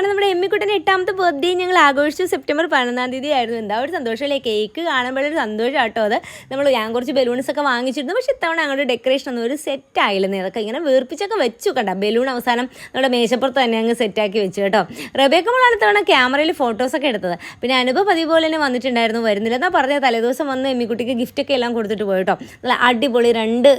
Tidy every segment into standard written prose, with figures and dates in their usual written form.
അങ്ങനെ നമ്മുടെ എമ്മിക്കുട്ടൻ്റെ 8ാമത്തെ ബർത്ത്ഡേ ഞങ്ങൾ ആഘോഷിച്ചു. സെപ്റ്റംബർ 11-ാം തീയതി ആയിരുന്നു. എന്താ ഒരു സന്തോഷമല്ലേ, കേക്ക് കാണുമ്പോഴൊരു സന്തോഷം കേട്ടോ. അത് ഞാൻ കുറച്ച് ബലൂൺസൊക്കെ വാങ്ങിച്ചിരുന്നു, പക്ഷേ ഇത്തവണ അങ്ങോട്ട് ഡെക്കറേഷൻ ഒന്നും ഒരു സെറ്റ് ആയില്ലെന്നേ. അതൊക്കെ ഇങ്ങനെ വീർപ്പിച്ചൊക്കെ വെച്ചു കണ്ട. ബലൂൺ അവസാനം നമ്മുടെ മേശപ്പുറത്ത് തന്നെ അങ്ങ് സെറ്റാക്കി വെച്ചു കേട്ടോ. റബേക്ക മോളാണ് ഇത്തവണ ക്യാമറയിൽ ഫോട്ടോസൊക്കെ എടുത്തത്. പിന്നെ അനുഭവം പതിവ് പോലെ തന്നെ വന്നിട്ടുണ്ടായിരുന്നു. വരുന്നില്ല എന്നാൽ പറഞ്ഞത് തലേദിവസം വന്ന് എമ്മിക്കുട്ടിക്ക് ഗിഫ്റ്റൊക്കെ എല്ലാം കൊടുത്തിട്ട് പോയി കേട്ടോ. നല്ല അടിപൊളി 2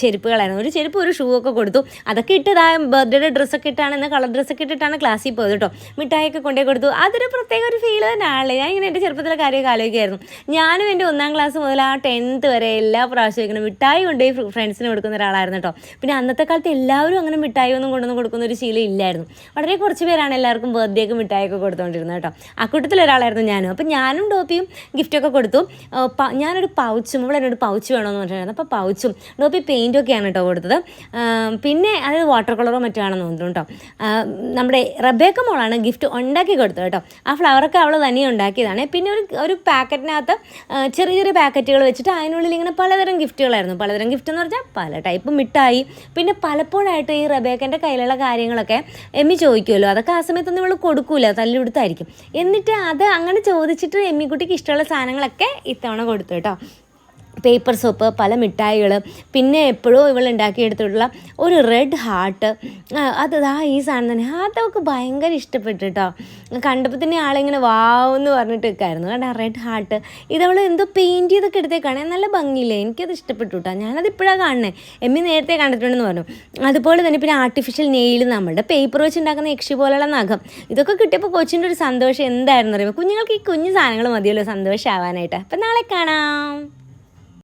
ചെരുപ്പുകളായിരുന്നു. ഒരു ചെരുപ്പ് ഒരു ഷൂ ഒക്കെ കൊടുത്തു. അതൊക്കെ ഇട്ടതായ ബർത്ത്ഡേ ഡ്രസ്സൊക്കെ ഇട്ടാണ്, ഇന്ന് കളർ ഡ്രസ്സൊക്കെ ഇട്ടിട്ടാണ് ക്ലാസ്സിൽ പോയത് കേട്ടോ. മിഠായിയൊക്കെ കൊണ്ടേ കൊടുത്തു. അതൊരു പ്രത്യേക ഒരു ഫീൽ തന്നെയാണല്ലേ. ഞാൻ ഇങ്ങനെ എൻ്റെ ചെറുപ്പത്തിലെ കാര്യമൊക്കെ ആലോചിക്കായിരുന്നു. ഞാനും എൻ്റെ 1ാം ക്ലാസ് മുതൽ ആ 10th വരെ എല്ലാ പ്രാവശ്യവും ഇങ്ങനെ മിഠായി കൊണ്ടുപോയി ഫ്രണ്ട്സിന് കൊടുക്കുന്ന ഒരാളായിരുന്നു കേട്ടോ. പിന്നെ അന്നത്തെ കാലത്ത് എല്ലാവരും അങ്ങനെ മിഠായി ഒന്നും കൊണ്ടൊന്നും കൊടുക്കുന്ന ഒരു ശീലം ഇല്ലായിരുന്നു. വളരെ കുറച്ച് പേരാണ് എല്ലാവർക്കും ബർത്ത്ഡേക്ക് മിഠായിയൊക്കെ കൊടുത്തുകൊണ്ടിരുന്നത് കേട്ടോ. ആ കൂട്ടത്തിൽ ഒരാളായിരുന്നു ഞാനും. അപ്പം ഞാനും ഡോപ്പിയും ഗിഫ്റ്റൊക്കെ കൊടുത്തു. ഞാനൊരു പൗച്ചും, ഇവിടെ എന്നോട് പൗച്ച് വേണമെന്ന് പറഞ്ഞിട്ടുണ്ടായിരുന്നു. അപ്പോൾ പൗച്ചും ഡോപ്പി പെയിൻറ്റൊക്കെയാണ് കേട്ടോ കൊടുത്തത്. പിന്നെ അത് വാട്ടർ കളറോ മറ്റോ ആണെന്ന് തോന്നുന്നു കേട്ടോ. നമ്മുടെ റബേക്ക മോളാണ് ഗിഫ്റ്റ് ഉണ്ടാക്കി കൊടുത്തത് കേട്ടോ. ആ ഫ്ലവറൊക്കെ അവൾ തന്നെ ഉണ്ടാക്കിയതാണ്. പിന്നെ ഒരു പാക്കറ്റിനകത്ത് ചെറിയ ചെറിയ പാക്കറ്റുകൾ വെച്ചിട്ട് അതിനുള്ളിൽ ഇങ്ങനെ പലതരം ഗിഫ്റ്റുകളായിരുന്നു. പലതരം ഗിഫ്റ്റ് എന്ന് പറഞ്ഞാൽ പല ടൈപ്പ് മിഠായി. പിന്നെ പലപ്പോഴായിട്ട് ഈ റബേക്കൻ്റെ കയ്യിലുള്ള കാര്യങ്ങളൊക്കെ എമ്മി ചോദിക്കുമല്ലോ, അതൊക്കെ ആ സമയത്തൊന്നും ഇവൾ കൊടുക്കൂല, തല്ലുകൊടുത്തായിരിക്കും. എന്നിട്ട് അത് അങ്ങനെ ചോദിച്ചിട്ട് എമ്മിക്കുട്ടിക്ക് ഇഷ്ടമുള്ള സാധനങ്ങളൊക്കെ ഇത്തവണ കൊടുത്തു കേട്ടോ. പേപ്പർ സോപ്പ്, പല മിഠായികൾ, പിന്നെ എപ്പോഴും ഇവൾ ഉണ്ടാക്കിയെടുത്തിട്ടുള്ള ഒരു റെഡ് ഹാർട്ട്. ഈ സാധനം തന്നെ അതൊക്കെ ഭയങ്കര ഇഷ്ടപ്പെട്ടു കേട്ടോ. കണ്ടപ്പോൾ തന്നെ ആളിങ്ങനെ വാവെന്ന് പറഞ്ഞിട്ട് നിൽക്കായിരുന്നു കേട്ടോ. റെഡ് ഹാർട്ട് ഇതവൾ എന്തോ പെയിൻറ്റ് ചെയ്തൊക്കെ എടുത്തേക്കാണേ, നല്ല ഭംഗിയില്ലേ, എനിക്കത് ഇഷ്ടപ്പെട്ടു കേട്ടോ. ഞാനത് ഇപ്പോഴാണ് കാണണേ, എമ്മി നേരത്തെ കണ്ടിട്ടുണ്ടെന്ന് പറഞ്ഞു. അതുപോലെ തന്നെ പിന്നെ ആർട്ടിഫിഷ്യൽ നെയിൽ, നമ്മുടെ പേപ്പർ വെച്ച് ഉണ്ടാക്കുന്ന യക്ഷി പോലെയുള്ള നഖം, ഇതൊക്കെ കിട്ടിയപ്പോൾ കൊച്ചിൻ്റെ ഒരു സന്തോഷം എന്തായിരുന്നു അറിയുമ്പോൾ. കുഞ്ഞുങ്ങൾക്ക് ഈ കുഞ്ഞു സാധനങ്ങൾ മതിയല്ലോ സന്തോഷമാവാനായിട്ട്. അപ്പം നാളെ കാണാം.